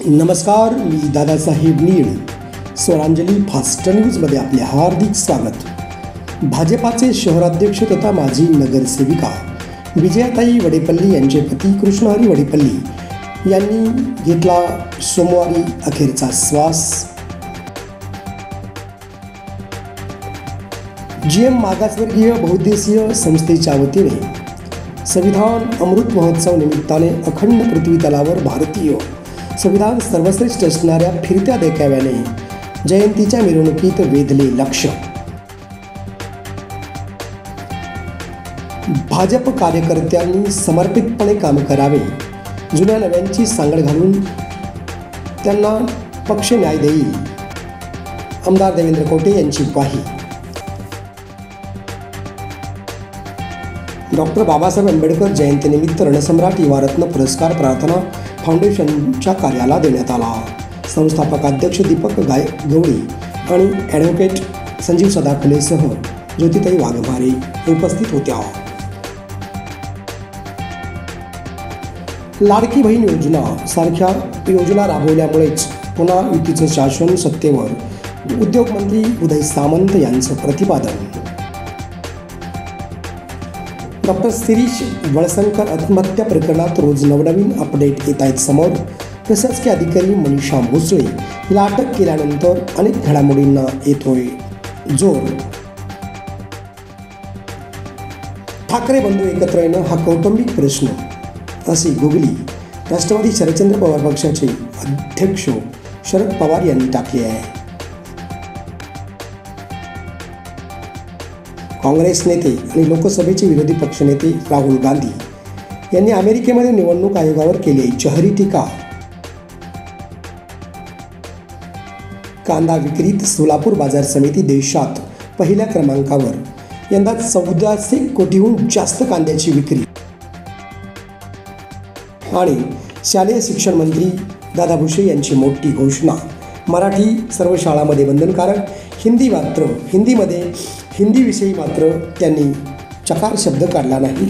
नमस्कार, मी दादासाहेब नीळ। स्वरांजली फास्ट न्यूजमध्ये आपले हार्दिक स्वागत। भाजपाचे शहराध्यक्ष तथा माजी नगरसेविका विजयाताई वडेपल्ली यांचे पती कृष्णहरी वडेपल्ली यांनी घेतला सोमवारी अखेरचा श्वास। GM मागासवर्गीय बहुउद्देशीय संस्थेच्या वतीने संविधान अमृत महोत्सव निमित्ताने अखंड पृथ्वी तलावर भारतीय संविधान सर्वश्रेष्ठ असणाऱ्या फिरत्या देखाव्याने जयंतीच्या मिरवणुकीत वेधले लक्ष। भाजप कार्यकर्त्यांनी समर्पितपणे काम करावे, जुन्या नव्यांची सांगड घालून त्यांना पक्ष न्याय देईल, आमदार देवेंद्र कोटे यांची ग्वाही। डॉक्टर बाबासाहेब आंबेडकर जयंतीनिमित्त रणसम्राट युवारत्न पुरस्कार प्रार्थना फाउंडेशनच्या कार्याला देण्यात आला। संस्थापक अध्यक्ष दीपक गवळी आणि ॲडव्होकेट संजीव सदाफुलेसह ज्योतिताई वाघमारे उपस्थित होत्या। लाडकी बहीण योजना सारख्या योजना राबवल्यामुळेच पुन्हा युतीचं शासन सत्तेवर, उद्योगमंत्री उदय सामंत यांचं प्रतिपादन। डॉक्टर शिरीष वळसंकर आत्महत्या प्रकरणात रोज नवनवीन अपडेट येत आहेत समोर। प्रशासकीय अधिकारी मनीषा भोसले हिला अटक केल्यानंतर अनेक घडामोडींना येतोय जोर। ठाकरे बंधू एकत्र येणं हा कौटुंबिक प्रश्न, अशी गुगली राष्ट्रवादी शरदचंद्र पवार पक्षाचे अध्यक्ष शरद पवार यांनी टाकली आहे। काँग्रेस नेते आणि लोकसभेचे विरोधी पक्षनेते राहुल गांधी यांनी अमेरिकेमध्ये निवडणूक आयोगावर केली जहरी टीका। कांदा विक्रीत सोलापूर बाजार समिती देशात पहिल्या क्रमांकावर, यंदा 1400 कोटीहून जास्त कांद्याची विक्री। आणि शालेय शिक्षण मंत्री दादा भुसे यांची मोठी घोषणा, मराठी सर्व शाळांमध्ये बंधनकारक, हिंदीविषयी मात्र त्यांनी चकार शब्द काढला नाही।